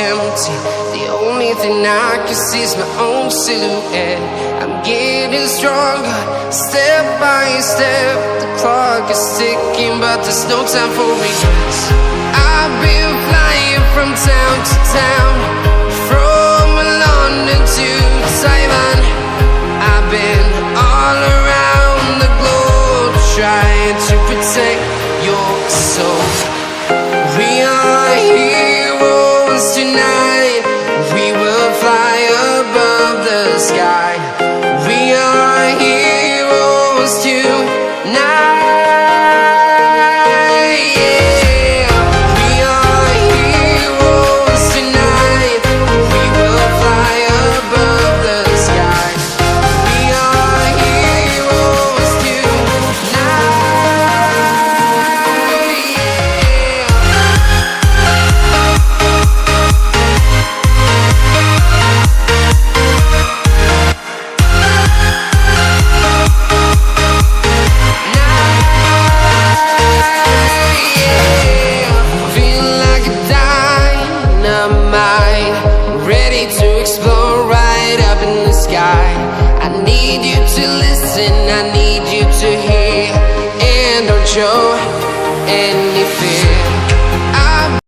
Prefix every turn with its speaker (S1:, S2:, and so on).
S1: empty. The only thing I can see is my own silhouette. I'm getting stronger, step by step. The clock is ticking, but there's no time for regrets. I've been flying from town to town, from London to Taiwan. I've been all around the globe, trying to protect your soul. We are heroes tonight. We will fly above the sky. We are heroes tonight. Yeah. We are heroes tonight. We will fly above the sky. We are heroes to explore right up in the sky. I need you to listen, I need you to hear, and don't show any fear.